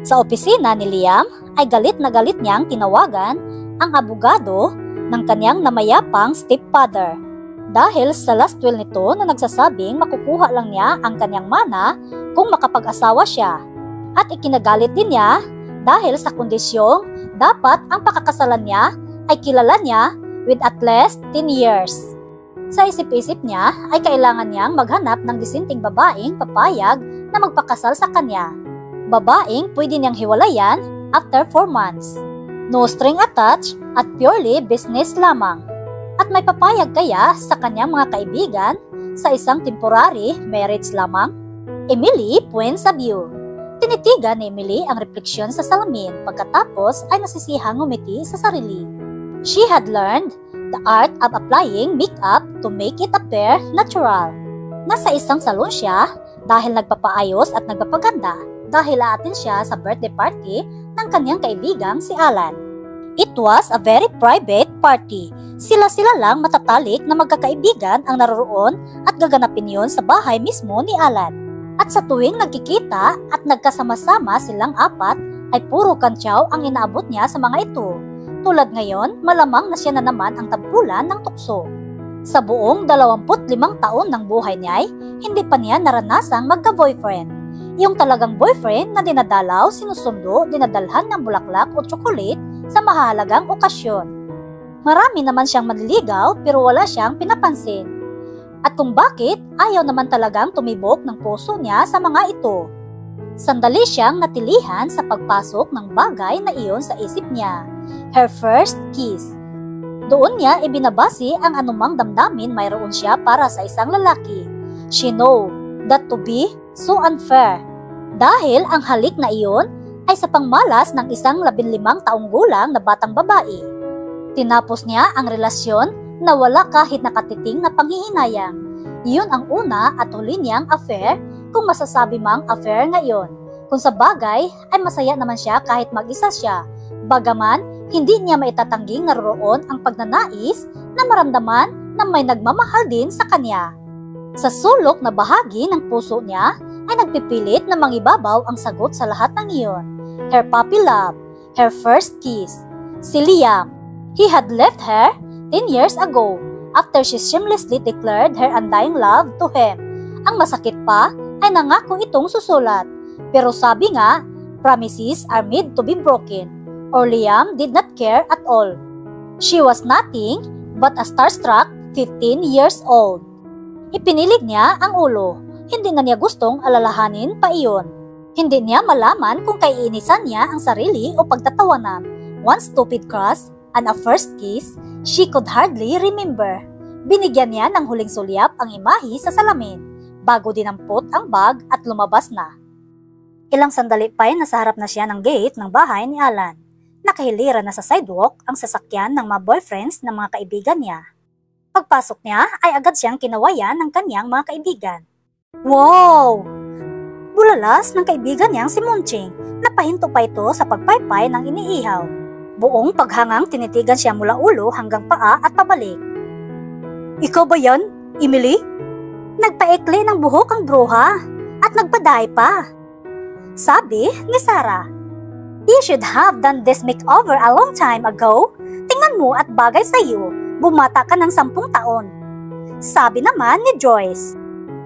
Sa opisina ni Liam ay galit na galit niyang tinawagan ang abogado ng kanyang namayapang stepfather dahil sa last will nito na nagsasabing makukuha lang niya ang kanyang mana kung makapag-asawa siya. At ikinagalit din niya dahil sa kondisyong dapat ang pakakasalan niya ay kilala niya with at least 10 years. Sa isip-isip niya ay kailangan niyang maghanap ng disinting babaeng papayag na magpakasal sa kanya. Babaeng pwede niyang hiwalayan after 4 months. No string attached at purely business lamang. At may papayag kaya sa kanyang mga kaibigan sa isang temporary marriage lamang? Emily points of view. Tinitigan ni Emily ang refleksyon sa salamin pagkatapos ay nasisihang ngumiti sa sarili. She had learned the art of applying makeup to make it appear natural. Nasa isang salon siya dahil nagpapaayos at nagpapaganda dahil aatin siya sa birthday party ng kanyang kaibigang si Alan. It was a very private party. Sila-sila lang matatalik na magkakaibigan ang naroroon at gaganapin yon sa bahay mismo ni Alan. At sa tuwing nagkikita at nagkasama-sama silang apat ay puro kantyaw ang inaabot niya sa mga ito. Tulad ngayon, malamang na siya na naman ang tampulan ng tukso. Sa buong 25 taon ng buhay niya ay hindi pa niya naranasang magka-boyfriend. Yung talagang boyfriend na dinadalaw, sinusundo, dinadalhan ng bulaklak o tsokolate sa mahalagang okasyon. Marami naman siyang manliligaw pero wala siyang pinapansin. At kung bakit ayaw naman talagang tumibok ng puso niya sa mga ito. Sandali siyang natilihan sa pagpasok ng bagay na iyon sa isip niya. Her first kiss. Doon niya ibinabasi ang anumang damdamin mayroon siya para sa isang lalaki. She know that to be so unfair. Dahil ang halik na iyon ay sa pangmalas ng isang 15 taong gulang na batang babae. Tinapos niya ang relasyon na wala kahit nakatiting na panghihinayang. Iyon ang una at huli niyang affair kung masasabi mang affair ngayon. Kung sa bagay ay masaya naman siya kahit mag-isa siya. Bagaman, hindi niya maitatanggi naroon ang pagnanais na maramdaman na may nagmamahal din sa kanya. Sa sulok na bahagi ng puso niya ay nagpipilit na mangibabaw ang sagot sa lahat ng iyon. Her puppy love, her first kiss. Si Liam, he had left her 10 years ago after she shamelessly declared her undying love to him. Ang masakit pa ay nangako itong susulat. Pero sabi nga, promises are made to be broken. Or Liam did not care at all. She was nothing but a starstruck 15 years old. Ipinilig niya ang ulo. Hindi na niya gustong alalahanin pa iyon. Hindi niya malaman kung kaiinisan niya ang sarili o pagtatawanan. One stupid crush and a first kiss, she could hardly remember. Binigyan niya ng huling sulyap ang imahe sa salamin, bago dinampot ang bag at lumabas na. Ilang sandali pa ay nasa harap na siya ng gate ng bahay ni Alan. Nakahilira na sa sidewalk ang sasakyan ng mga boyfriends ng mga kaibigan niya. Pagpasok niya ay agad siyang kinawayan ng kanyang mga kaibigan. Wow! Bulalas ng kaibigan niyang si Munching, napahinto pa ito sa pagpaypay ng iniihaw. Buong paghangang tinitigan siya mula ulo hanggang paa at pabalik. Ikaw ba yan, Emily? Nagpaikli ng buhok ang bruha at nagpaday pa. Sabi ni Sarah. You should have done this makeover a long time ago. Tingnan mo at bagay sa iyo, bumata ka ng 10 taon. Sabi naman ni Joyce.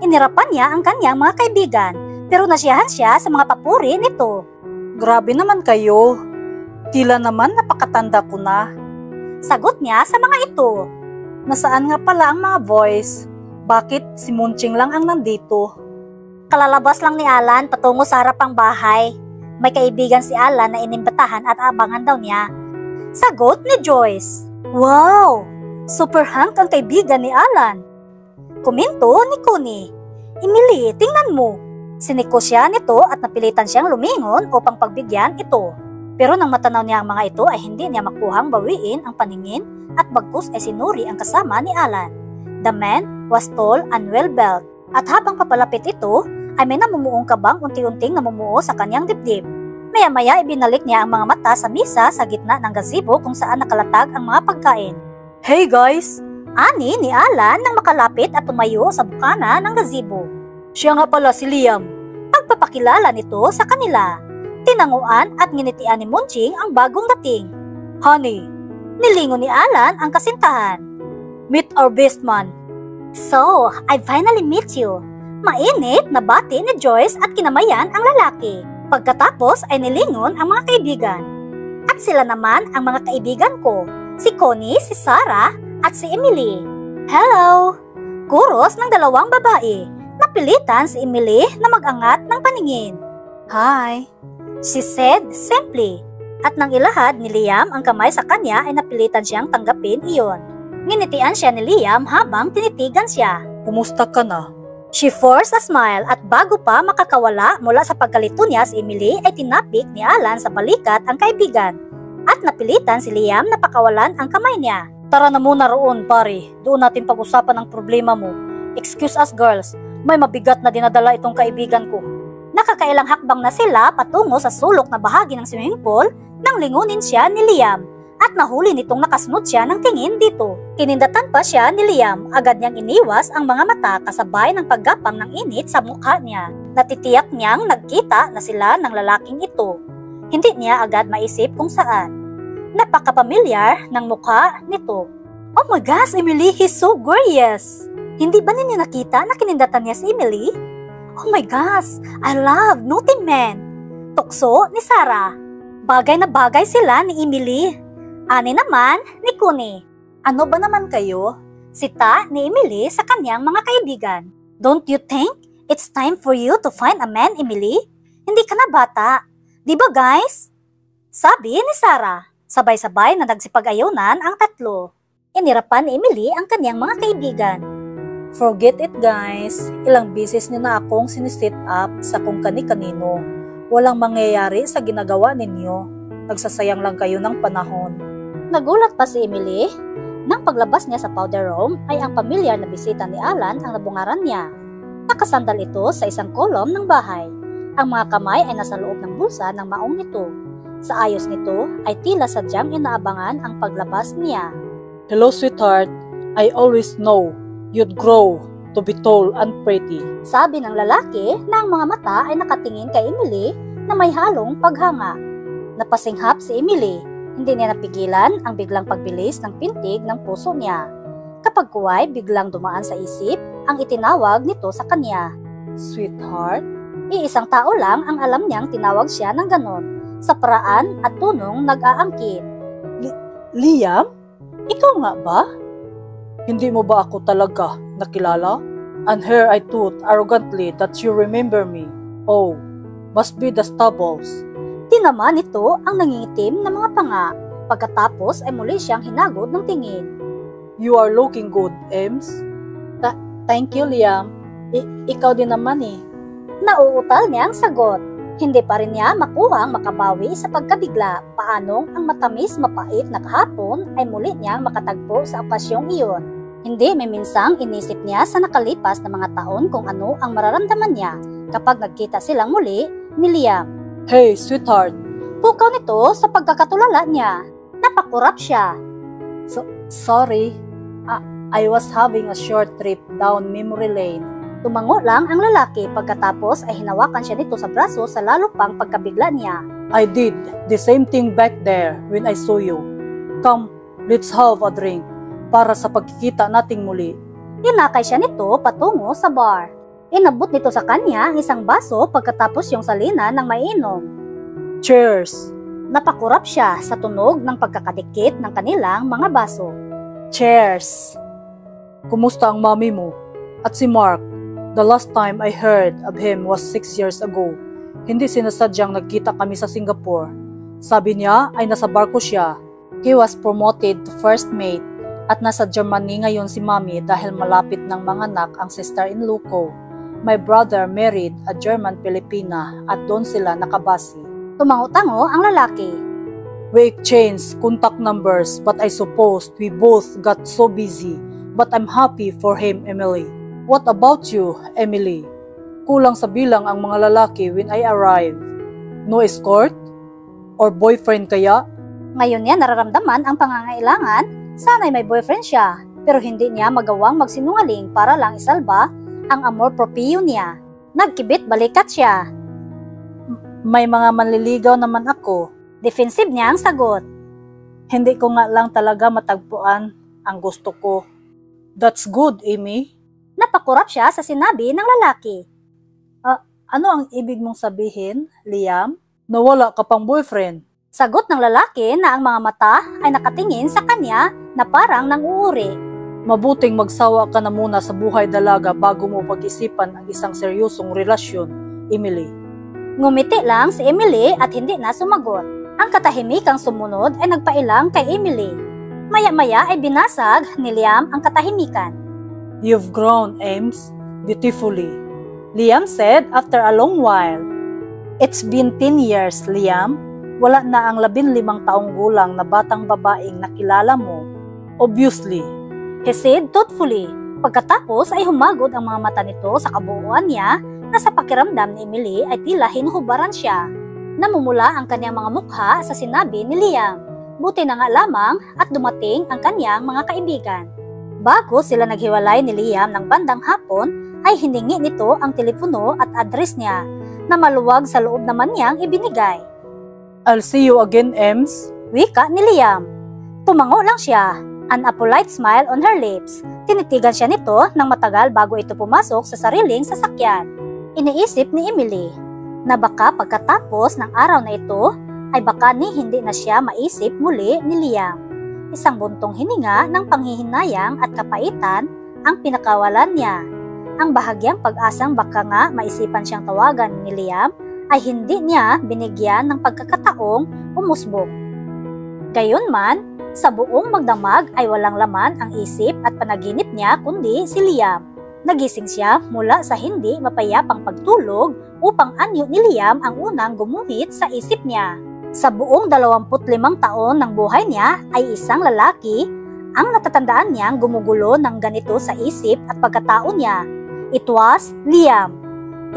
Inirapan niya ang kanyang mga kaibigan pero nasiyahan siya sa mga papuri nito. Grabe naman kayo. Tila naman napakatanda ko na. Sagot niya sa mga ito. Nasaan nga pala ang mga boys? Bakit si Munching lang ang nandito? Kalalabas lang ni Alan patungo sa harapang bahay. May kaibigan si Alan na inimbatahan at abangan daw niya. Sagot ni Joyce. Wow! Super hunk ang kaibigan ni Alan. Komento ni Connie. Emily, tingnan mo. Siniko siya nito at napilitan siyang lumingon upang pagbigyan ito. Pero nang matanaw niya ang mga ito ay hindi niya makuhang bawiin ang paningin at bagkus ay sinuri ang kasama ni Alan. The man was tall and well-built at habang papalapit ito ay may namumuong kabang unti-unting namumuo sa kanyang dibdib. Maya-maya ibinalik niya ang mga mata sa misa sa gitna ng gazebo kung saan nakalatag ang mga pagkain. Hey guys! Ani ni Alan nang makalapit at tumayo sa bukana ng gazebo. Siya nga pala si Liam. Pagpapakilala nito sa kanila. Tinanguan at nginitian ni Munching ang bagong dating. Honey, nilingon ni Alan ang kasintahan. Meet our best man. So, I finally meet you. Mainit na bati ni Joyce at kinamayan ang lalaki. Pagkatapos ay nilingon ang mga kaibigan. At sila naman ang mga kaibigan ko, si Connie, si Sarah, at si Emily. Hello! Kuros ng dalawang babae. Napilitan si Emily na mag-angat ng paningin. Hi! She said simply. At nang ilahad ni Liam ang kamay sa kanya ay napilitan siyang tanggapin iyon. Nginitian siya ni Liam habang tinitigan siya. Kumusta ka na? She forced a smile at bago pa makakawala mula sa pagkalito niya si Emily ay tinapik ni Alan sa balikat ang kaibigan. At napilitan si Liam na pakawalan ang kamay niya. Tara na muna roon, pare. Doon natin pag-usapan ang problema mo. Excuse us, girls. May mabigat na dinadala itong kaibigan ko. Nakakailang hakbang na sila patungo sa sulok na bahagi ng swimming pool nang lingunin siya ni Liam. At nahuli nitong nakasunod siya ng tingin dito. Kinindatan pa siya ni Liam. Agad niyang iniwas ang mga mata kasabay ng paggapang ng init sa mukha niya. Natitiyak niyang nagkita na sila ng lalaking ito. Hindi niya agad maisip kung saan. Napakapamilyar ng mukha nito. Oh my gosh, Emily, he's so gorgeous! Hindi ba ninyo nakita na kinindatan niya si Emily? Oh my gosh, I love naughty men! Tukso ni Sarah. Bagay na bagay sila ni Emily. Ani naman ni Connie. Ano ba naman kayo? Sita ni Emily sa kanyang mga kaibigan. Don't you think it's time for you to find a man, Emily? Hindi ka na bata. Di ba guys? Sabi ni Sarah. Sabay-sabay na nagsipag-ayunan ang tatlo. Inirapan ni Emily ang kanyang mga kaibigan. Forget it guys, ilang beses niyo na akong sinisit up sa kung kani-kanino. Walang mangyayari sa ginagawa ninyo. Nagsasayang lang kayo ng panahon. Nagulat pa si Emily. Nang paglabas niya sa powder room ay ang pamilyar na bisita ni Alan ang nabungaran niya. Nakasandal ito sa isang kolom ng bahay. Ang mga kamay ay nasa loob ng bulsa ng maong nito. Sa ayos nito ay tila sadyang inaabangan ang paglabas niya. Hello sweetheart, I always know you'd grow to be tall and pretty. Sabi ng lalaki na ang mga mata ay nakatingin kay Emily na may halong paghanga. Napasinghap si Emily, hindi niya napigilan ang biglang pagbilis ng pintig ng puso niya. Kapag kuway biglang dumaan sa isip ang itinawag nito sa kanya. Sweetheart? Iisang tao lang ang alam niyang tinawag siya ng ganon. Sa paraan at tunong nag-aangkin. Liam? Ikaw nga ba? Hindi mo ba ako talaga nakilala? And here I thought arrogantly that you remember me. Oh, must be the stubbles. Tinaman ito ang nangingitim na mga panga. Pagkatapos ay muli siyang hinagod ng tingin. You are looking good, Ems. Thank you, Liam. Ikaw din naman eh. Nauutal niya ang sagot. Hindi pa rin niya makuhang makabawi sa pagkabigla paanong ang matamis mapait na kahapon ay muli niyang makatagpo sa okasyong iyon. Hindi may minsang inisip niya sa nakalipas na mga taon kung ano ang mararamdaman niya kapag nagkita silang muli ni Liam. Hey, sweetheart! Pukaw nito sa pagkakatulala niya. Napakurap siya. Sorry, I was having a short trip down memory lane. Tumango lang ang lalaki pagkatapos ay hinawakan siya nito sa braso sa lalo pang pagkabigla niya. I did the same thing back there when I saw you. Come, let's have a drink para sa pagkikita nating muli. Inakay siya nito patungo sa bar. Inabot nito sa kanya ang isang baso pagkatapos yung salina ng mainom. Cheers! Napakurap siya sa tunog ng pagkakadikit ng kanilang mga baso. Cheers! Kumusta ang mami mo? At si Mark? The last time I heard of him was 6 years ago. Hindi sinasadyang nagkita kami sa Singapore. Sabi niya ay nasa barko siya. He was promoted to first mate at nasa Germany ngayon si Mami dahil malapit ng manganak ang sister-in-law ko. My brother married a German Filipina at doon sila nakabasi. Tumango-tango ang lalaki. We exchanged contact numbers but I suppose we both got so busy. But I'm happy for him, Emily. What about you, Emily? Kulang sa bilang ang mga lalaki when I arrive. No escort? Or boyfriend kaya? Ngayon niya nararamdaman ang pangangailangan. Sana'y may boyfriend siya, pero hindi niya magawang magsinungaling para lang isalba ang amor proprio niya. Nagkibit balikat siya. May mga manliligaw naman ako. Defensive niya ang sagot. Hindi ko nga lang talaga matagpuan ang gusto ko. That's good, Amy. Napakurap siya sa sinabi ng lalaki. Ano ang ibig mong sabihin, Liam? Nawala ka pang boyfriend. Sagot ng lalaki na ang mga mata ay nakatingin sa kanya na parang nanguuri. Mabuting magsawa ka na muna sa buhay dalaga bago mo pag-isipan ang isang seryosong relasyon, Emily. Ngumiti lang si Emily at hindi na sumagot. Ang katahimikang sumunod ay nagpailang kay Emily. Maya-maya ay binasag ni Liam ang katahimikan. You've grown, Ames, beautifully, Liam said after a long while. It's been 10 years, Liam. Wala na ang 15 taong gulang na batang babaeng nakilala mo. Obviously, he said thoughtfully. Pagkatapos ay humagod ang mga mata nito sa kabuuan niya na sa pakiramdam ni Emily ay tila hinuhubaran siya. Namumula ang kanyang mga mukha sa sinabi ni Liam. Buti na nga lamang at dumating ang kanyang mga kaibigan. Bago sila naghiwalay ni Liam ng bandang hapon, ay hiningi nito ang telepono at address niya na maluwag sa loob naman niyang ibinigay. I'll see you again, Ems. Wika ni Liam. Tumango lang siya, a polite smile on her lips. Tinitigan siya nito ng matagal bago ito pumasok sa sariling sasakyan. Iniisip ni Emily na baka pagkatapos ng araw na ito ay baka hindi na siya maisip muli ni Liam. Isang buntong hininga ng panghihinayang at kapaitan ang pinakawalan niya. Ang bahagyang pag-asang baka nga maisipan siyang tawagan ni Liam ay hindi niya binigyan ng pagkakataong umusbong. Gayunman, sa buong magdamag ay walang laman ang isip at panaginip niya kundi si Liam. Nagising siya mula sa hindi mapayapang pagtulog upang anyo ni Liam ang unang gumuhit sa isip niya. Sa buong 25 taon ng buhay niya ay isang lalaki ang natatandaan niyang gumugulo ng ganito sa isip at pagkatao niya. It was Liam.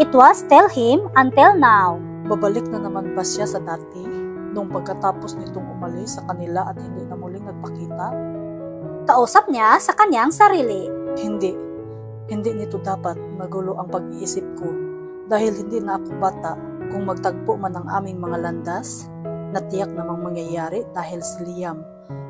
It was tell him until now. Babalik na naman ba siya sa dati nung pagkatapos nitong umalis sa kanila at hindi na muling nagpakita? Kausap niya sa kanyang sarili. Hindi nito dapat magulo ang pag-iisip ko dahil hindi na ako bata. Kung magtagpo man ang aming mga landas, na tiyak namang mangyayari dahil si Liam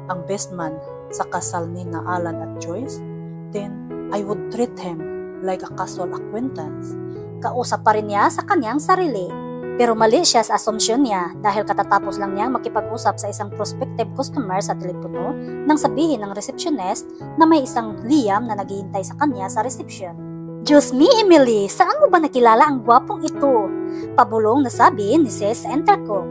ang best man sa kasal ni na Alan at Joyce, then I would treat him like a casual acquaintance. Kausap pa rin niya sa kanyang sarili. Pero mali siya sa assumption niya dahil katatapos lang niyang makipag-usap sa isang prospective customer sa telepono nang sabihin ng receptionist na may isang Liam na naghihintay sa kanya sa reception. Diyos me, Emily, saan mo ba nakilala ang gwapong ito? Pabulong na sabi ni sis sa intercom.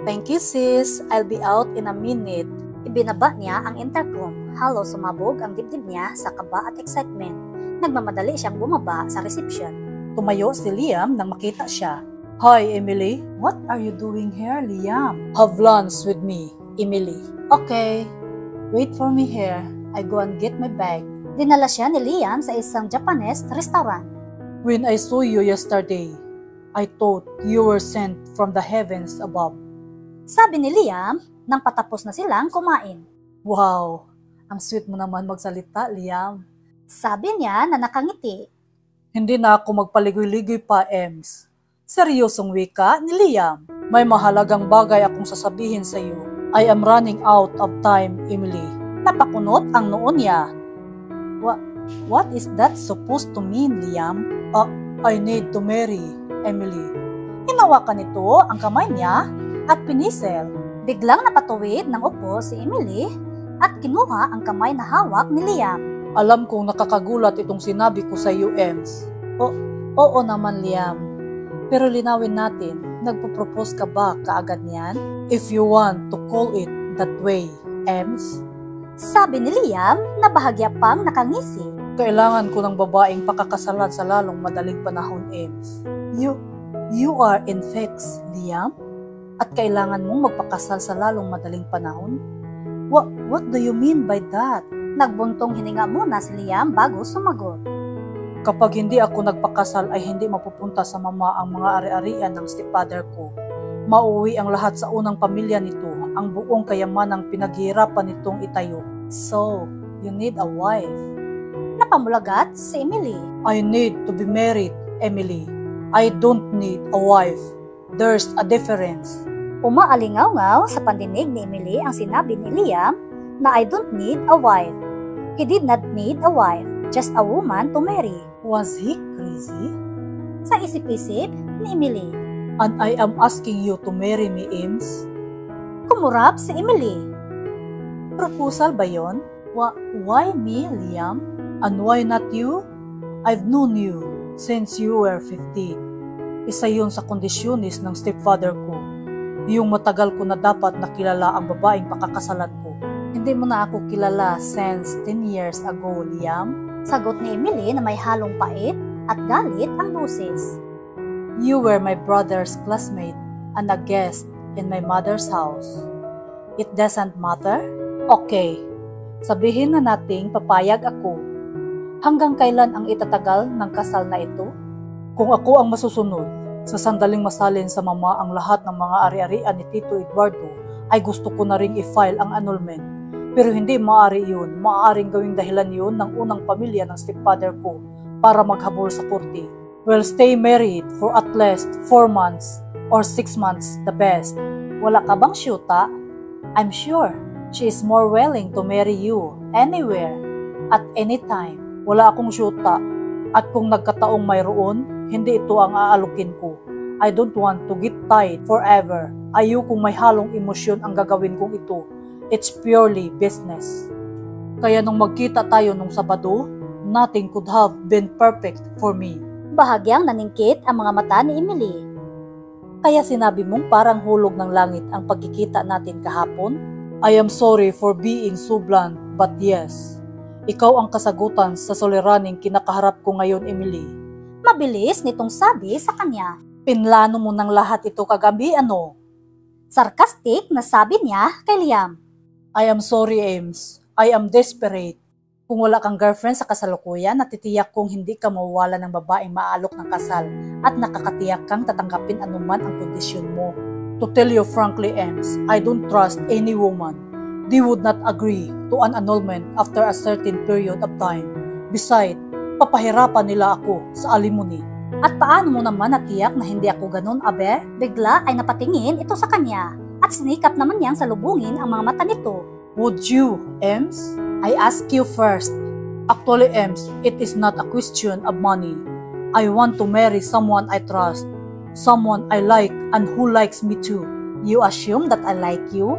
Thank you, sis. I'll be out in a minute. Ibinaba niya ang intercom. Halos sumabog ang dibdib niya sa kaba at excitement. Nagmamadali siyang bumaba sa reception. Tumayo si Liam nang makita siya. Hi, Emily. What are you doing here, Liam? Have lunch with me, Emily. Okay. Wait for me here. I go and get my bag. Dinala siya ni Liam sa isang Japanese restaurant. When I saw you yesterday, I thought you were sent from the heavens above. Sabi ni Liam nang patapos na silang kumain. Wow, ang sweet mo naman magsalita, Liam. Sabi niya na nakangiti. Hindi na ako magpaligoy-ligoy pa, Ems. Seryosong wika ni Liam. May mahalagang bagay akong sasabihin sa iyo. I am running out of time, Emily. Napakunot ang noo niya. What is that supposed to mean, Liam? I need to marry, Emily. Hinawakan nito ang kamay niya at pinisel. Biglang napatuwid ng upo si Emily at kinuha ang kamay na hawak ni Liam. Alam kong nakakagulat itong sinabi ko sa iyo, Ems. Oo naman, Liam. Pero linawin natin, nagpo-propose ka ba kaagad niyan? If you want to call it that way, Ems. Sabi ni Liam na bahagya pang nakangisi. Kailangan ko ng babaeng pakakasalan sa lalong madaling panahon, Ems. You are in fix, Liam? At kailangan mong magpakasal sa lalong madaling panahon? What do you mean by that? Nagbuntong hininga muna si Liam bago sumagot. Kapag hindi ako nagpakasal ay hindi mapupunta sa mama ang mga ari-arian ng stepfather ko. Mauwi ang lahat sa unang pamilya nito, ang buong kayamanang pinaghihirapan nitong itayo. So, you need a wife. Napamulagat si Emily. I need to be married, Emily. I don't need a wife. There's a difference. Umaalingaw-ngaw sa pandinig ni Emily ang sinabi ni Liam na I don't need a wife. He did not need a wife, just a woman to marry. Was he crazy? Sa isip-isip ni Emily. And I am asking you to marry me, Ames? Kumurap si Emily. Proposal ba yon? Why me, Liam? And why not you? I've known you since you were 15. Isa yun sa kondisyonis ng stepfather ko. Yung matagal ko na dapat nakilala ang babaeng pakakasalan ko. Hindi mo na ako kilala since 10 years ago, Liam. Sagot ni Emily na may halong pait at galit ang boses. You were my brother's classmate and a guest in my mother's house. It doesn't matter? Okay, sabihin na nating papayag ako. Hanggang kailan ang itatagal ng kasal na ito? Kung ako ang masusunod, sa sandaling masalin sa mama ang lahat ng mga ari-arian ni Tito Eduardo, ay gusto ko na ring i-file ang annulment. Pero hindi maaari yun. Maaaring gawing dahilan yun ng unang pamilya ng stepfather ko para maghabol sa korte. We'll stay married for at least 4 months or 6 months the best. Wala ka bang syuta? I'm sure she is more willing to marry you anywhere, at any time. Wala akong syuta. At kung nagkataong mayroon, hindi ito ang aalukin ko. I don't want to get tied forever. Ayokong may halong emosyon ang gagawin kong ito. It's purely business. Kaya nung magkita tayo nung Sabado, nothing could have been perfect for me. Bahagyang naningkit ang mga mata ni Emily. Kaya sinabi mong parang hulog ng langit ang pagkikita natin kahapon? I am sorry for being so blunt, but yes. Ikaw ang kasagutan sa suliraning kinakaharap ko ngayon, Emily. Mabilis nitong sabi sa kanya. Pinlano mo ng lahat ito kagabi, ano? Sarcastic na sabi niya kay Liam. I am sorry, Ames. I am desperate. Kung wala kang girlfriend sa kasalukuyan, natitiyak kong hindi ka mawawala ng babaeng maalok ng kasal at nakakatiyak kang tatanggapin anuman ang kondisyon mo. To tell you frankly, Ames, I don't trust any woman. They would not agree to an annulment after a certain period of time. Besides, papahirapan nila ako sa alimony. At paano mo naman natiyak na hindi ako ganun, Aber? Bigla ay napatingin ito sa kanya at sinikap naman niyang salubungin ang mga mata nito. Would you, Ames? I ask you first. Actually, Ames, it is not a question of money. I want to marry someone I trust, someone I like and who likes me too. You assume that I like you?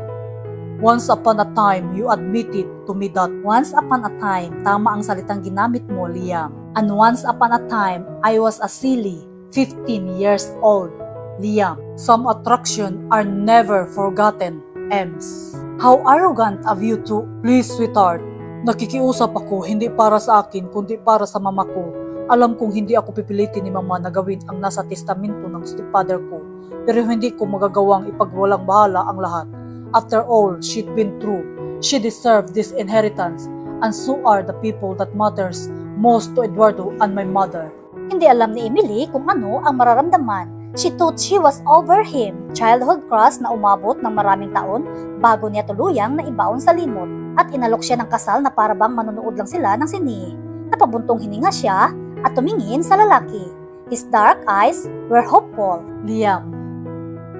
Once upon a time, you admitted to me that. Once upon a time, tama ang salitang ginamit mo, Liam. And once upon a time, I was a silly 15 years old, Liam. Some attraction are never forgotten, Ames. How arrogant of you to. Please, sweetheart. Nakikiusap ako hindi para sa akin kundi para sa mama ko. Alam kong hindi ako pipilitin ni mama na gawin ang nasa testamento ng stepfather ko. Pero hindi ko magagawang ipagwalang bahala ang lahat. After all she'd been through, she deserved this inheritance. And so are the people that matters most to Eduardo and my mother. Hindi alam ni Emily kung ano ang mararamdaman. She thought she was over him, childhood crush na umabot ng maraming taon bago niya tuluyang naibaon sa limot. At inalok siya ng kasal na parabang manonood lang sila ng sini. Napabuntong hininga siya at tumingin sa lalaki. His dark eyes were hopeful. Liam,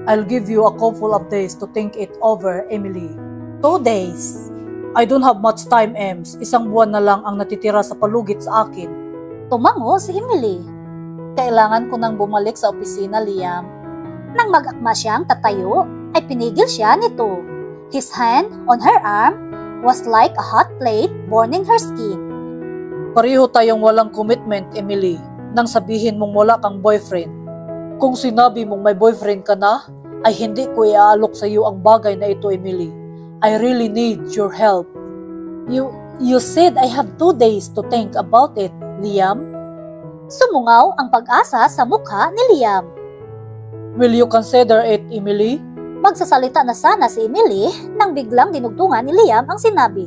I'll give you a couple of days to think it over, Emily. 2 days. I don't have much time, Ems. Isang buwan na lang ang natitira sa palugit sa akin. Tumango si Emily. Kailangan ko nang bumalik sa opisina, Liam. Nang mag-akma siyang tatayo, ay pinigil siya nito. His hand on her arm was like a hot plate burning her skin. Pareho tayong walang commitment, Emily, nang sabihin mong wala kang boyfriend. Kung sinabi mong may boyfriend ka na, ay hindi ko iaalok sa iyo ang bagay na ito, Emily. I really need your help. You said I have 2 days to think about it, Liam. Sumungaw ang pag-asa sa mukha ni Liam. Will you consider it, Emily? Magsasalita na sana si Emily nang biglang dinugtungan ni Liam ang sinabi.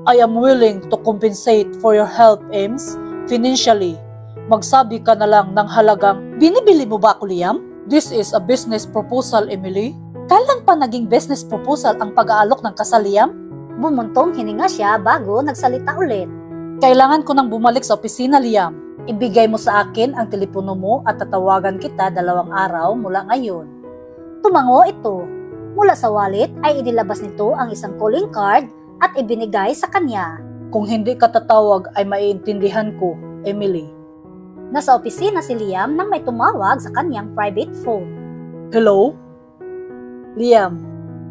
I am willing to compensate for your help, Ames, financially. Magsabi ka na lang ng halagang, binibili mo ba ako, Liam? This is a business proposal, Emily. Kailan pa naging business proposal ang pag-aalok ng kasal, Liam? Bumuntong hininga siya bago nagsalita ulit. Kailangan ko nang bumalik sa opisina, Liam. Ibigay mo sa akin ang telepono mo at tatawagan kita 2 araw mula ngayon. Tumango ito. Mula sa wallet ay inilabas nito ang isang calling card at ibinigay sa kanya. Kung hindi ka tatawag ay maiintindihan ko, Emily. Nasa opisina si Liam nang may tumawag sa kanyang private phone. Hello? Liam.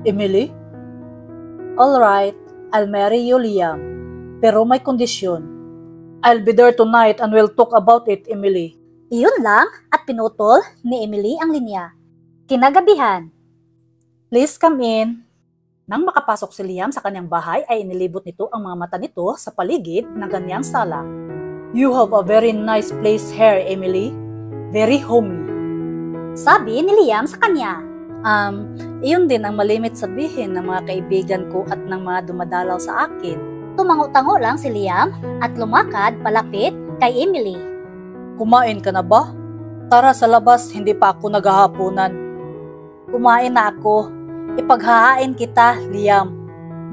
Emily? Alright, I'll marry you, Liam. Pero may kondisyon. I'll be there tonight and we'll talk about it, Emily. Iyon lang at pinutol ni Emily ang linya. Kinagabihan. Please come in. Nang makapasok si Liam sa kanyang bahay ay inilibot nito ang mga mata nito sa paligid ng kanyang sala. You have a very nice place here, Emily. Very homey. Sabi ni Liam sa kanya. Iyon din ang malimit sabihin ng mga kaibigan ko at ng mga dumadalaw sa akin. Tumango-tango lang si Liam at lumakad palapit kay Emily. Kumain ka na ba? Tara sa labas, hindi pa ako naghahaponan. Kumain na ako. Ipaghahain kita, Liam.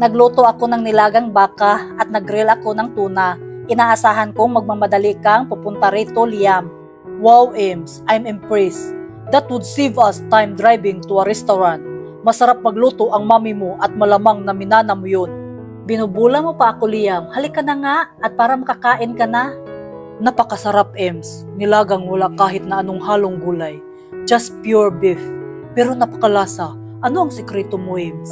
Nagluto ako ng nilagang baka at nag-grill ako ng tuna. Inaasahan kong magmamadali kang pupunta rito, Liam. Wow, Ems, I'm impressed. That would save us time driving to a restaurant. Masarap magluto ang mami mo at malamang na minana mo yun. Binubula mo pa ako, Liam. Halika na nga at para makakain ka na. Napakasarap, Ems. Nilagang wala kahit na anong halong gulay. Just pure beef. Pero napakalasa. Ano ang sikreto mo, Ems?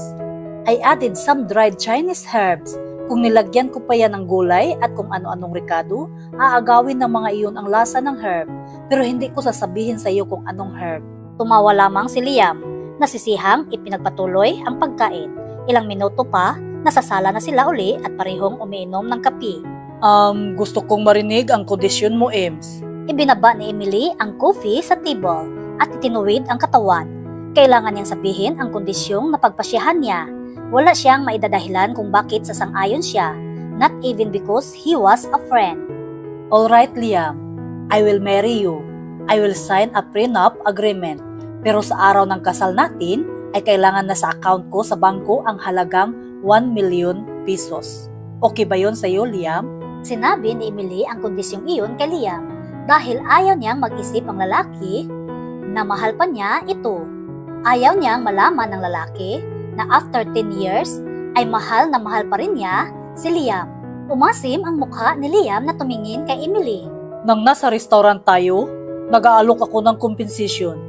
I added some dried Chinese herbs. Kung nilagyan ko pa yan ng gulay at kung ano-anong rekado, aagawin ng mga iyon ang lasa ng herb. Pero hindi ko sasabihin sa iyo kung anong herb. Tumawa lamang si Liam. Nasisihang ipinagpatuloy ang pagkain. Ilang minuto pa, nasasala na sila uli at parehong umiinom ng kape. Gusto kong marinig ang kondisyon mo, Ems. Ibinaba ni Emily ang coffee sa table at itinuwid ang katawan. Kailangan niyang sabihin ang kondisyong napagpasyahan niya. Wala siyang maidadahilan kung bakit sasang-ayon siya, not even because he was a friend. Alright, Liam. I will marry you. I will sign a prenup agreement. Pero sa araw ng kasal natin, ay kailangan na sa account ko sa bangko ang halagang 1 million pesos. Okay ba yon sa iyo, Liam? Sinabi ni Emily ang kondisyong iyon kay Liam dahil ayaw niyang mag-isip ang lalaki na mahal pa niya ito. Ayaw niyang malaman ng lalaki na after 10 years ay mahal na mahal pa rin niya si Liam. Umasim ang mukha ni Liam na tumingin kay Emily. Nang nasa restaurant tayo, nag-aalok ako ng compensation.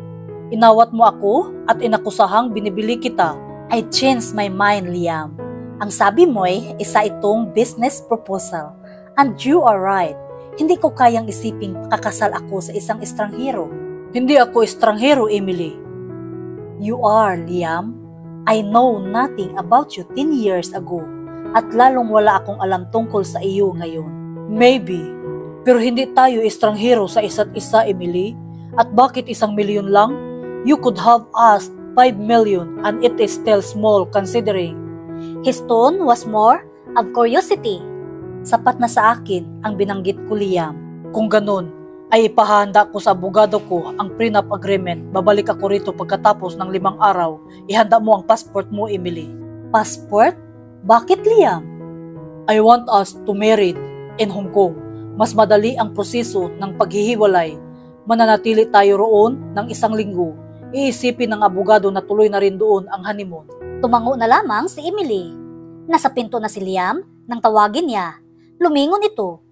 Inawat mo ako at inakusahang binibili kita. I changed my mind, Liam. Ang sabi mo ay isa itong business proposal. And you are right. Hindi ko kayang isiping kakasal ako sa isang estranghero. Hindi ako estranghero, Emily. You are, Liam. I know nothing about you 10 years ago at lalong wala akong alam tungkol sa iyo ngayon. Maybe, pero hindi tayo estranghero sa isa't isa, Emily. At bakit 1 milyon lang? You could have asked 5 million and it is still small considering. His tone was more of curiosity. Sapat na sa akin ang binanggit ko, Liam. Kung ganun, ay ipahanda ko sa abogado ko ang prenup agreement. Babalik ako rito pagkatapos ng 5 araw. Ihanda mo ang passport mo, Emily. Passport? Bakit, Liam? I want us to marry in Hong Kong. Mas madali ang proseso ng paghihiwalay. Mananatili tayo roon ng 1 linggo. Iisipin ng abogado na tuloy na rin doon ang honeymoon. Tumango na lamang si Emily. Nasa pinto na si Liam nang tawagin niya. Lumingon ito.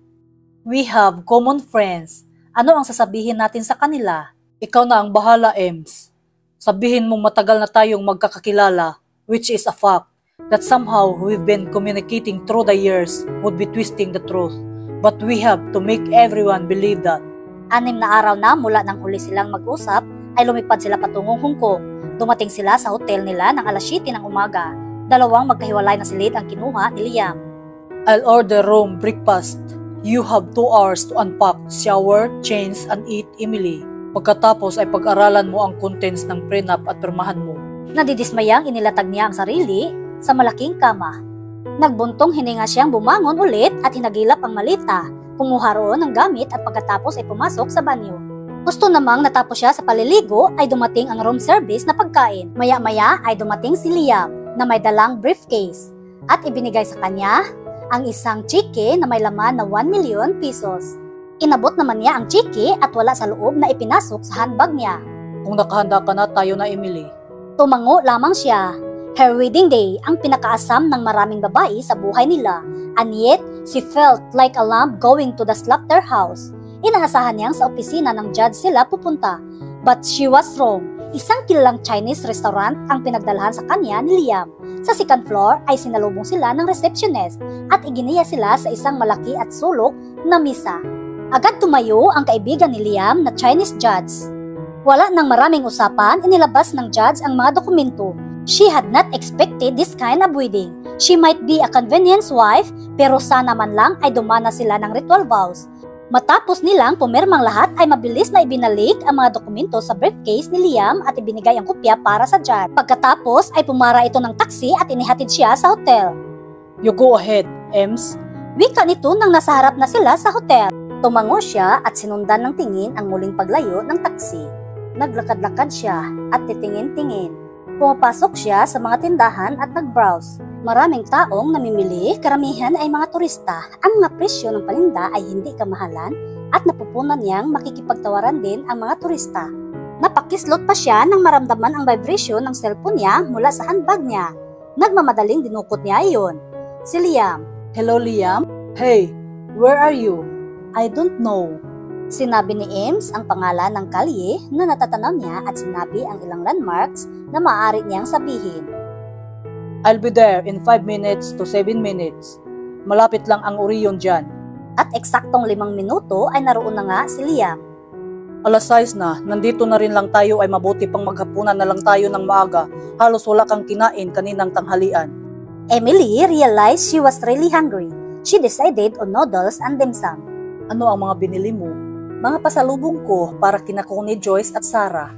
We have common friends. Ano ang sasabihin natin sa kanila? Ikaw na ang bahala, Ems. Sabihin mong matagal na tayong magkakakilala, which is a fact, that somehow we've been communicating through the years would be twisting the truth. But we have to make everyone believe that. 6 na araw na mula nang huli silang mag-usap, ay lumipad sila patungong Hong Kong. Dumating sila sa hotel nila ng alas 7 ng umaga. 2 magkahiwalay na silid ang kinuha ni Liam. I'll order room breakfast. You have 2 hours to unpack, shower, change, and eat, Emily. Pagkatapos ay pag-aralan mo ang contents ng prenup at pirmahan mo. Nadidismayang inilatag niya ang sarili sa malaking kama. Nagbuntong hininga siyang bumangon ulit at hinagilap ang malita. Kumuha roon ng gamit at pagkatapos ay pumasok sa banyo. Gusto namang natapos siya sa paliligo ay dumating ang room service na pagkain. Maya-maya ay dumating si Liam na may dalang briefcase at ibinigay sa kanya ang isang cheque na may laman na 1 million pesos. Inabot naman niya ang chiki at wala sa loob na ipinasok sa handbag niya. Kung nakahanda ka na, tayo na, Emily. Tumango lamang siya. Her wedding day ang pinakaasam ng maraming babae sa buhay nila, and yet she felt like a lamb going to the slaughterhouse. Inaasahan niyang sa opisina ng judge sila pupunta, but she was wrong. Isang kilalang Chinese restaurant ang pinagdalhan sa kanya ni Liam. Sa second floor ay sinalubong sila ng receptionist at iginiya sila sa isang malaki at sulok na misa. Agad tumayo ang kaibigan ni Liam na Chinese judge. Wala nang maraming usapan, inilabas ng judge ang mga dokumento. She had not expected this kind of wedding. She might be a convenience wife, pero sana man lang ay dumana sila ng ritual vows. Matapos nilang pumirmang lahat ay mabilis na ibinalik ang mga dokumento sa briefcase ni Liam at ibinigay ang kopya para sa judge. Pagkatapos ay pumara ito ng taxi at inihatid siya sa hotel. You go ahead, Ems. Wika nito nang nasa harap na sila sa hotel. Tumango siya at sinundan ng tingin ang muling paglayo ng taxi. Naglakad-lakad siya at titingin-tingin. Pumapasok siya sa mga tindahan at nag-browse. Maraming taong namimili, karamihan ay mga turista. Ang mga presyo ng paninda ay hindi kamahalan at napupunan niyang makikipagtawaran din ang mga turista. Napakislot pa siya nang maramdaman ang vibration ng cellphone niya mula sa handbag niya. Nagmamadaling dinukot niya iyon. Si Liam. Hello, Liam? Hey, where are you? I don't know. Sinabi ni Ems ang pangalan ng kalye na natatanaw niya at sinabi ang ilang landmarks na maaari niyang sabihin. I'll be there in 5 minutes to 7 minutes. Malapit lang ang Orion dyan. At eksaktong 5 minuto ay naroon na nga si Liam. Alas 6 na, nandito na rin lang tayo, ay mabuti pang maghapunan na lang tayo ng maaga. Halos wala kang kinain kaninang tanghalian. Emily realized she was really hungry. She decided on noodles and dim sum. Ano ang mga binili mo? Mga pasalubong ko para kina ni Joyce at Sarah.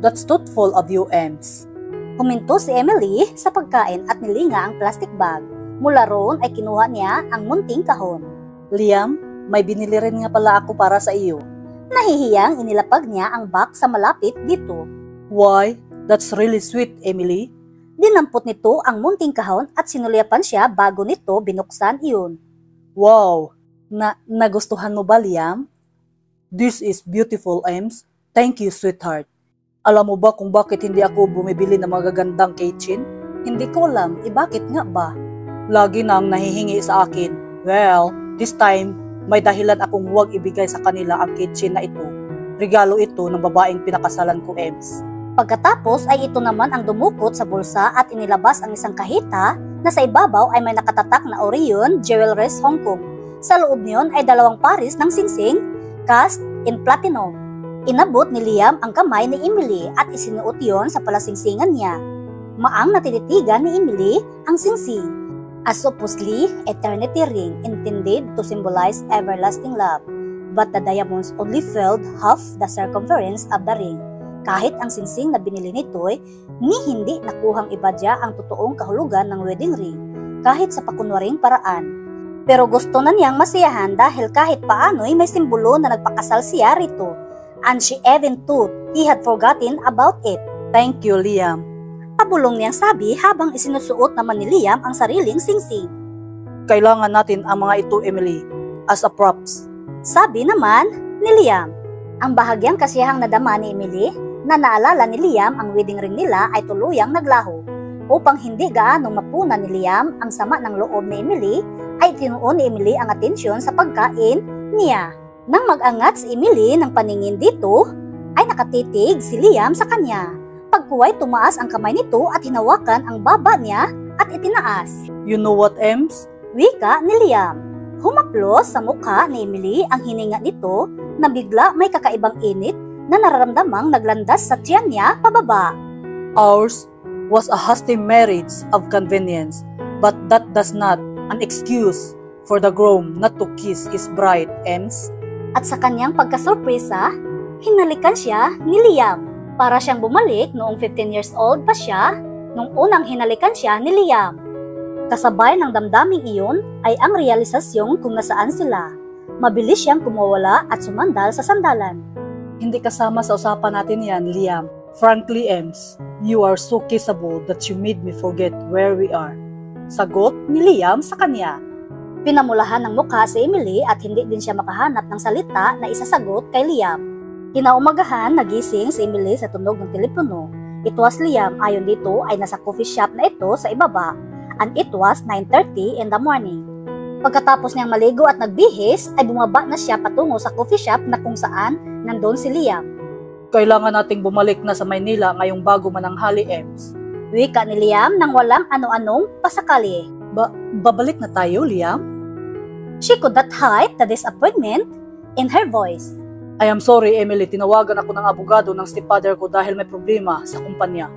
That's thoughtful of you, Ems. Huminto si Emily sa pagkain at nilinga ang plastic bag. Mula roon ay kinuha niya ang munting kahon. Liam, may binili rin nga pala ako para sa iyo. Nahihiyang inilapag niya ang box sa malapit dito. Why? That's really sweet, Emily. Dinampot nito ang munting kahon at sinulyapan siya bago nito binuksan iyon. Wow! Nagustuhan mo ba, Liam? This is beautiful, Ems. Thank you, sweetheart. Alam mo ba kung bakit hindi ako bumibili ng magagandang kitchen? Hindi ko alam, bakit nga ba? Lagi nang nahihingi sa akin. Well, this time, may dahilan akong huwag ibigay sa kanila ang kitchen na ito. Regalo ito ng babaeng pinakasalan ko, Ems. Pagkatapos ay ito naman ang dumukot sa bulsa at inilabas ang isang kahita na sa ibabaw ay may nakatatak na Orion Jewelries Hong Kong. Sa loob niyon ay 2 pares ng singsing, cast in platinum. Inabot ni Liam ang kamay ni Emily at isinuot yon sa palasingsingan niya. Maang natititigan ni Emily ang singsing. A supposedly eternity ring intended to symbolize everlasting love, but the diamonds only filled half the circumference of the ring. Kahit ang singsing na binili nito'y ni hindi nakuhang ibadya ang totoong kahulugan ng wedding ring, kahit sa pakunwaring paraan. Pero gusto na niyang masiyahan dahil kahit paano'y may simbolo na nagpakasal siya rito. And she even thought he had forgotten about it. Thank you, Liam. Pabulong niyang sabi habang isinusuot naman ni Liam ang sariling singsing. Kailangan natin ang mga ito, Emily, as a props. Sabi naman ni Liam. Ang bahagyang kasiyahang nadama ni Emily na naalala ni Liam ang wedding ring nila ay tuluyang naglaho. Upang hindi gaanong mapunan ni Liam ang sama ng loob ni Emily, ay tinuon ni Emily ang atensyon sa pagkain niya. Nang mag-angat si Emily ng paningin dito, ay nakatitig si Liam sa kanya. Pagkuway tumaas ang kamay nito at hinawakan ang baba niya at itinaas. You know what, Ems? Wika ni Liam. Humaplos sa mukha ni Emily ang hininga nito na bigla may kakaibang init na nararamdamang naglandas sa tiyan niya pababa. Ours was a hasty marriage of convenience, but that does not an excuse for the groom not to kiss his bride, Ems. At sa kanyang pagkasurpresa, hinalikan siya ni Liam. Para siyang bumalik noong 15 years old pa siya nung unang hinalikan siya ni Liam. Kasabay ng damdaming iyon ay ang realisasyong kung nasaan sila. Mabilis siyang kumawala at sumandal sa sandalan. Hindi kasama sa usapan natin yan, Liam. Frankly, Ems, you are so kissable that you made me forget where we are. Sagot ni Liam sa kanya. Pinamulahan ng mukha si Emily at hindi din siya makahanap ng salita na isasagot kay Liam. Kinaumagahan, nagising si Emily sa tunog ng telepono. It was Liam. Ayon dito ay nasa coffee shop na ito sa ibaba, and it was 9:30 in the morning. Pagkatapos niyang maligo at nagbihis, ay bumaba na siya patungo sa coffee shop na kung saan nandun si Liam. Kailangan nating bumalik na sa Maynila ngayong bago mananghali, Ems. Wika ni Liam nang walang ano-anong pasakali. Babalik na tayo, Liam? She could not hide the disappointment in her voice. I am sorry, Emily. Tinawagan ako ng abogado ng stepfather ko dahil may problema sa kumpanya.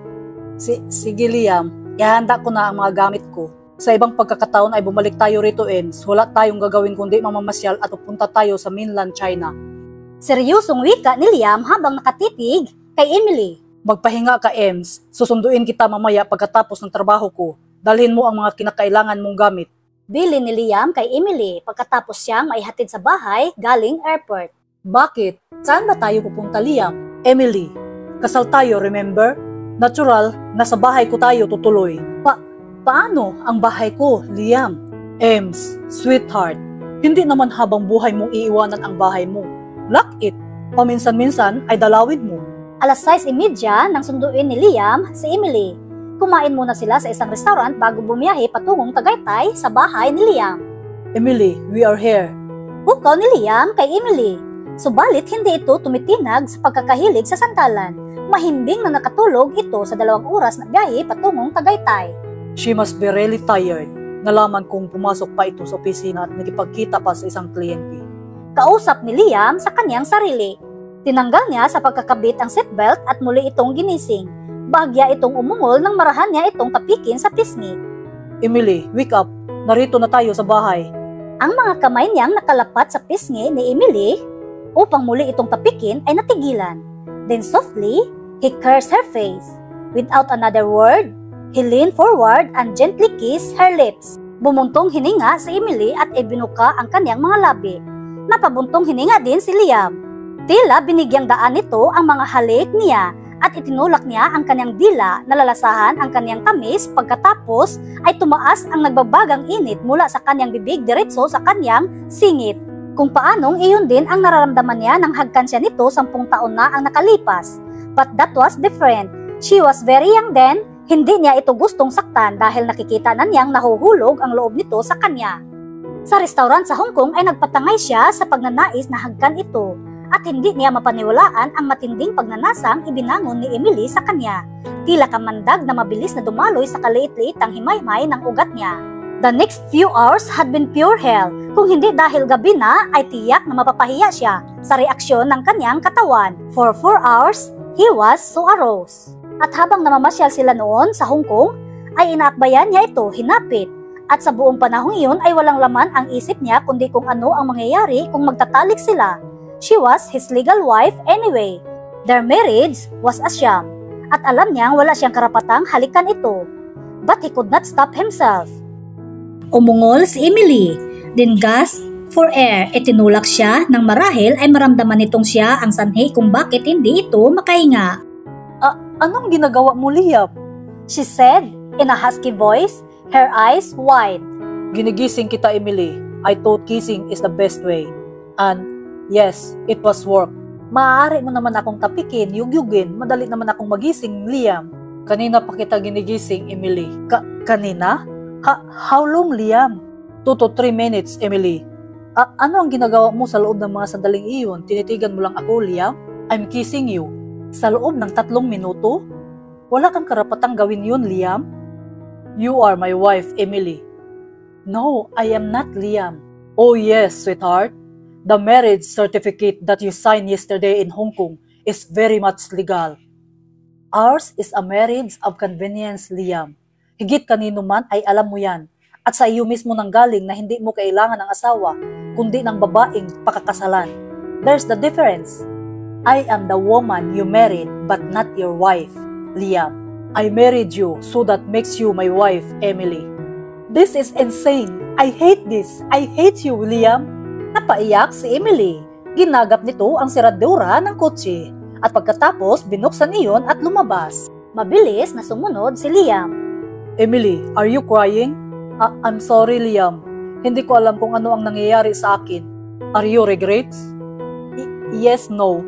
Sige, Liam. Ihanda ko na ang mga gamit ko. Sa ibang pagkakataon ay bumalik tayo rito, Ems. Wala tayong gagawin kundi mamamasyal at pupunta tayo sa mainland China. Seryosong wika ni Liam habang nakatitig kay Emily. Magpahinga ka, Ems. Susunduin kita mamaya pagkatapos ng trabaho ko. Dalhin mo ang mga kinakailangan mong gamit. Bilin ni Liam kay Emily pagkatapos siyang maihatid sa bahay galing airport. Bakit? Saan ba tayo pupunta, Liam? Emily, kasal tayo, remember? Natural, nasa bahay ko tayo tutuloy. Paano ang bahay ko, Liam? Ems, sweetheart, hindi naman habang buhay mong iiwanan ang bahay mo. Lock it. Paminsan-minsan ay dalawin mo. Alas 6:30 nang sunduin ni Liam si Emily. Kumain muna sila sa isang restaurant bago bumiyahe patungong Tagaytay sa bahay ni Liam. Emily, we are here. Bukaw ni Liam kay Emily. Subalit hindi ito tumitinag sa pagkakahilig sa sandalan. Mahimbing na nakatulog ito sa 2 oras na biyahe patungong Tagaytay. She must be really tired. Nalaman kong pumasok pa ito sa opisina at nakipagkita pa sa isang kliyente. Kausap ni Liam sa kanyang sarili. Tinanggal niya sa pagkakabit ang seatbelt at muli itong ginising. Bahagya itong umungol nang marahan niya itong tapikin sa pisngi. Emily, wake up. Narito na tayo sa bahay. Ang mga kamay niyang nakalapat sa pisngi ni Emily upang muli itong tapikin ay natigilan. Then softly, he cursed her face. Without another word, he leaned forward and gently kissed her lips. Bumuntong hininga si Emily at ibinuka ang kanyang mga labi. Napabuntong hininga din si Liam. Tila binigyang daan nito ang mga halik niya at itinulak niya ang kanyang dila na lalasahan ang kanyang tamis pagkatapos ay tumaas ang nagbabagang init mula sa kanyang bibig diretso sa kanyang singit. Kung paanong iyon din ang nararamdaman niya nang hagkan siya nito 10 taon na ang nakalipas. But that was different. She was very young then, hindi niya ito gustong saktan dahil nakikita na niyang nahuhulog ang loob nito sa kanya. Sa restaurant sa Hong Kong ay nagpatangay siya sa pagnanais na hagkan ito. At hindi niya mapaniwalaan ang matinding pagnanasang ibinangon ni Emily sa kanya. Tila kamandag na mabilis na dumaloy sa kaliit-liitang himay-may ng ugat niya. The next few hours had been pure hell. Kung hindi dahil gabi na, ay tiyak na mapapahiya siya sa reaksyon ng kanyang katawan. For 4 hours, he was so aroused. At habang namamasyal sila noon sa Hong Kong, ay inaakbayan niya ito hinapit. At sa buong panahong iyon ay walang laman ang isip niya kundi kung ano ang mangyayari kung magtatalik sila. She was his legal wife anyway. Their marriage was a sham. At alam niyang wala siyang karapatang halikan ito. But he could not stop himself. Umungol si Emily. Then gasped for air. Itinulak siya nang marahil ay maramdaman nitong siya ang sanhi kung bakit hindi ito makahinga. Anong ginagawa mo, Liam? She said in a husky voice, her eyes wide. Ginigising kita, Emily. I thought kissing is the best way. And yes, it was work. Maaari mo naman akong tapikin, yugyugin, madali naman akong magising, Liam. Kanina pa kita ginigising, Emily. Kanina? How long, Liam? 2 to 3 minutes, Emily. Ano ang ginagawa mo sa loob ng mga sandaling iyon? Tinitigan mo lang ako, Liam? I'm kissing you. Sa loob ng 3 minuto? Wala kang karapatang gawin yun, Liam. You are my wife, Emily. No, I am not, Liam. Oh yes, sweetheart. The marriage certificate that you signed yesterday in Hong Kong is very much legal. Ours is a marriage of convenience, Liam. Higit kanino man ay alam mo yan. At sa iyo mismo nanggaling na hindi mo kailangan ng asawa, kundi ng babaeng pakakasalan. There's the difference. I am the woman you married but not your wife, Liam. I married you so that makes you my wife, Emily. This is insane. I hate this. I hate you, Liam. Napaiyak si Emily. Ginagap nito ang seradura ng kotse at pagkatapos binuksan iyon at lumabas. Mabilis na sumunod si Liam. Emily, are you crying? I'm sorry, Liam. Hindi ko alam kung ano ang nangyayari sa akin. Are you regrets? Yes, no.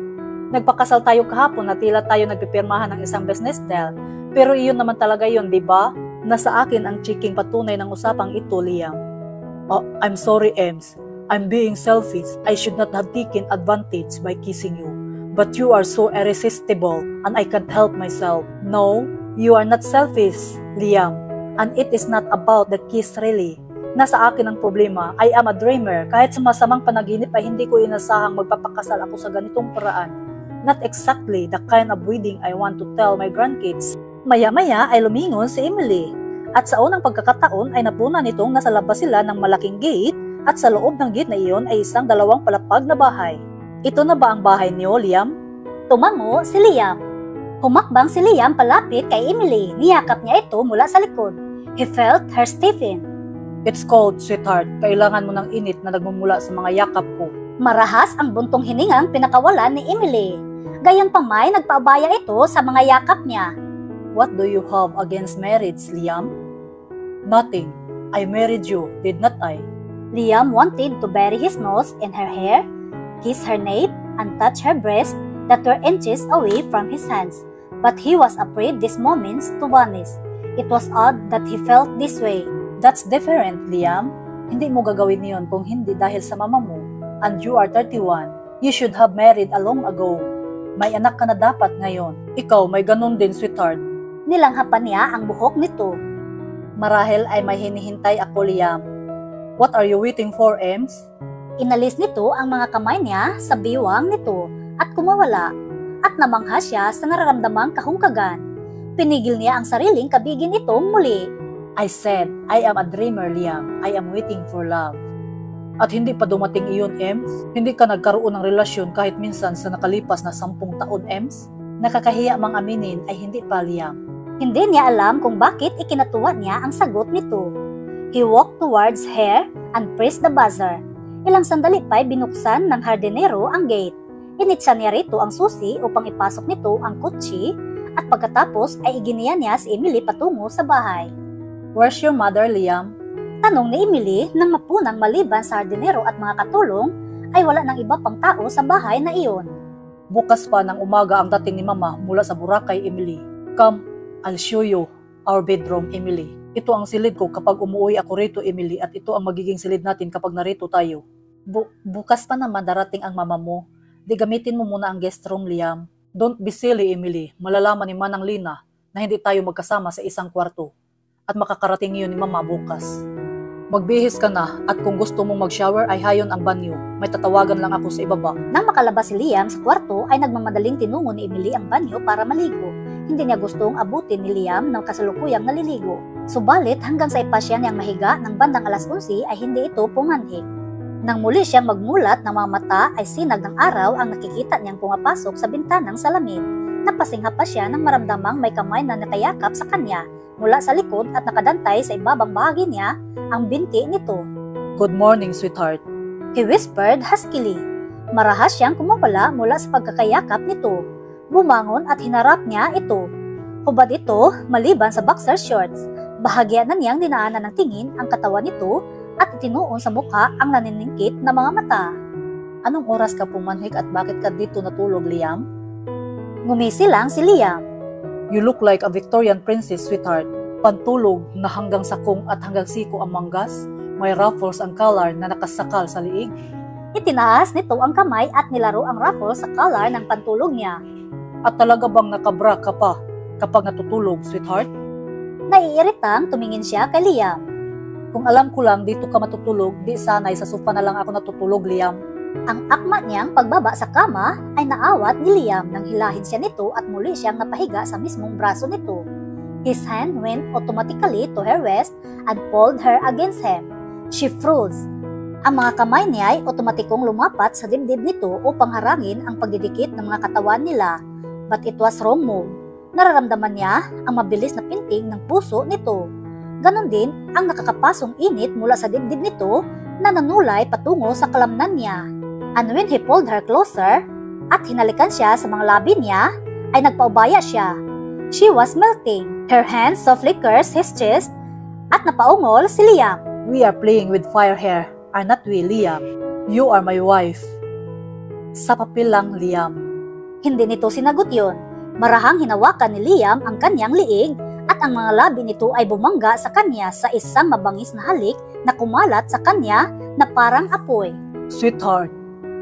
Nagpakasal tayo kahapon na tila tayo nagpipirmahan ng isang business deal. Pero iyon naman talaga yun, di ba? Nasa akin ang chiking patunay ng usapang ito, Liam. Oh, I'm sorry, Ems. I'm being selfish. I should not have taken advantage by kissing you. But you are so irresistible and I can't help myself. No, you are not selfish, Liam. And it is not about the kiss really. Nasa akin ang problema. I am a dreamer. Kahit sa masamang panaginip ay hindi ko inasahang magpapakasal ako sa ganitong paraan. Not exactly the kind of wedding I want to tell my grandkids. Maya-maya ay lumingon si Emily. At sa unang pagkakataon ay napunan nitong nasa labas sila ng malaking gate at sa loob ng gate na iyon ay isang 2 palapag na bahay. Ito na ba ang bahay niyo, Liam? Tumango si Liam. Humakbang si Liam palapit kay Emily. Niyakap niya ito mula sa likod. He felt her stiffen. It's cold, sweetheart. Kailangan mo ng init na nagmumula sa mga yakap ko. Marahas ang buntong hiningang pinakawalan ni Emily. Gayon pa may nagpaabaya ito sa mga yakap niya. What do you have against marriage, Liam? Nothing. I married you, did not I? Liam wanted to bury his nose in her hair, kiss her nape, and touch her breasts that were inches away from his hands. But he was afraid these moments to vanish. It was odd that he felt this way. That's different, Liam. Hindi mo gagawin niyon kung hindi dahil sa mama mo. And you are 31. You should have married a long ago. May anak ka na dapat ngayon. Ikaw may ganun din, sweetheart. Nilanghapan niya ang buhok nito. Marahil ay may hinihintay ako, Liam. What are you waiting for, Ems? Inalis nito ang mga kamay niya sa biwang nito at kumawala. At namangha siya sa nararamdamang kahungkagan. Pinigil niya ang sariling kabigin itong muli. I said, I am a dreamer, Liam. I am waiting for love. At hindi pa dumating iyon, Ems? Hindi ka nagkaroon ng relasyon kahit minsan sa nakalipas na 10 taon, Ems? Nakakahiya mang aminin ay hindi pa, Liam. Hindi niya alam kung bakit ikinatuwa niya ang sagot nito. He walked towards her and pressed the buzzer. Ilang sandali pa'y binuksan ng hardinero ang gate. Initsa niya rito ang susi upang ipasok nito ang kutsi at pagkatapos ay iginiya niya si Emily patungo sa bahay. Where's your mother, Liam? Tanong ni Emily nang mapunang maliban sa hardinero at mga katulong ay wala ng iba pang tao sa bahay na iyon. Bukas pa ng umaga ang dating ni Mama mula sa Boracay, Emily. Come, I'll show you our bedroom, Emily. Ito ang silid ko kapag umuwi ako rito, Emily, at ito ang magiging silid natin kapag narito tayo. Bukas pa naman darating ang mama mo. Di gamitin mo muna ang guest room, Liam. Don't be silly, Emily. Malalaman ni Manang Lina na hindi tayo magkasama sa isang kwarto. At makakarating yun ni Mama bukas. Magbihis ka na at kung gusto mong mag-shower ay hayon ang banyo. May tatawagan lang ako sa ibaba. Nang makalabas si Liam sa kwarto ay nagmamadaling tinungo ni Emily ang banyo para maligo. Hindi niya gustong abutin ni Liam ng kasalukuyang naliligo. Subalit hanggang sa ipasya niyang mahiga ng bandang 11 ay hindi ito pumanhik. Nang muli siyang magmulat ng mga mata ay sinag ng araw ang nakikita niyang pumapasok sa bintanang salamin. Napasingha pa siya nang maramdamang may kamay na nakayakap sa kanya mula sa likod at nakadantay sa ibabang bahagi niya ang binti nito. Good morning, sweetheart. He whispered huskily. Marahas siyang kumawala mula sa pagkakayakap nito. Bumangon at hinarap niya ito. Hubad ito maliban sa boxer shorts. Bahagya na niyang dinaanan ng tingin ang katawan nito at itinuon sa mukha ang naniningkit na mga mata. Anong oras ka pumanhik at bakit ka dito natulog, Liam? Ngumisi lang si Liam. You look like a Victorian princess, sweetheart. Pantulog na hanggang sakong at hanggang siko ang manggas, may ruffles ang collar na nakasakal sa liig. Itinaas nito ang kamay at nilaro ang ruffles sa collar ng pantulog niya. At talaga bang nakabra ka pa kapag natutulog, sweetheart? Naiiritang tumingin siya kay Liam. Kung alam ko lang dito ka matutulog, di sanay sa sofa na lang ako natutulog, Liam. Ang akma niyang pagbaba sa kama ay naawat ni Liam nang hilahin siya nito at muli siyang napahiga sa mismong braso nito. His hand went automatically to her waist and pulled her against him. She froze. Ang mga kamay niya ay otomatikong lumapat sa dibdib nito upang harangin ang pagdidikit ng mga katawan nila. But it was wrong move. Nararamdaman niya ang mabilis na pinting ng puso nito. Ganon din ang nakakapasong init mula sa dibdib nito na nanulay patungo sa kalamnan niya. And when he pulled her closer at hinalikan siya sa mga labi niya, ay nagpaubaya siya. She was melting. Her hands softly cursed his chest at napaungol si Liam. We are playing with fire here, are not we, Liam? You are my wife. Sa papel lang, Liam. Hindi nito sinagot yon. Marahang hinawakan ni Liam ang kanyang liig at ang mga labi nito ay bumangga sa kanya sa isang mabangis na halik na kumalat sa kanya na parang apoy. Sweetheart.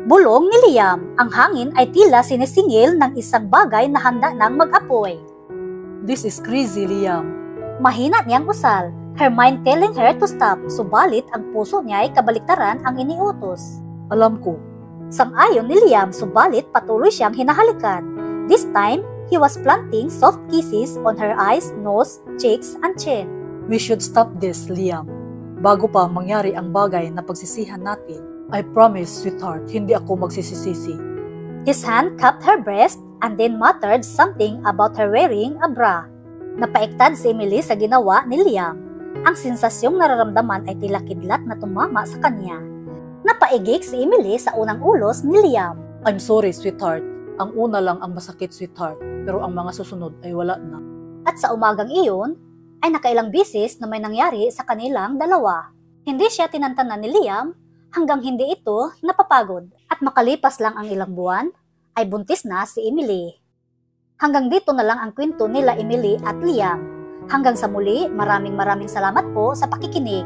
Bulong ni Liam, ang hangin ay tila sinisingil ng isang bagay na handa nang mag-apoy. This is crazy, Liam. Mahina niyang usal, her mind telling her to stop, subalit ang puso niya ay kabaliktaran ang iniutos. Alam ko. Sang-ayon ni Liam, subalit patuloy siyang hinahalikan. This time, he was planting soft kisses on her eyes, nose, cheeks, and chin. We should stop this, Liam. Bago pa mangyari ang bagay na pagsisihan natin. I promise, sweetheart, hindi ako magsisisi. His hand cupped her breast and then muttered something about her wearing a bra. Napaiktad si Emily sa ginawa ni Liam. Ang sensasyong nararamdaman ay tila kidlat na tumama sa kanya. Napaigik si Emily sa unang ulos ni Liam. I'm sorry, sweetheart. Ang una lang ang masakit, sweetheart, pero ang mga susunod ay wala na. At sa umagang iyon, ay nakailang bisis na may nangyari sa kanilang dalawa. Hindi siya tinantanan ni Liam hanggang hindi ito napapagod. At makalipas lang ang ilang buwan, ay buntis na si Emily. Hanggang dito na lang ang kwento nila Emily at Liam. Hanggang sa muli, maraming salamat po sa pakikinig.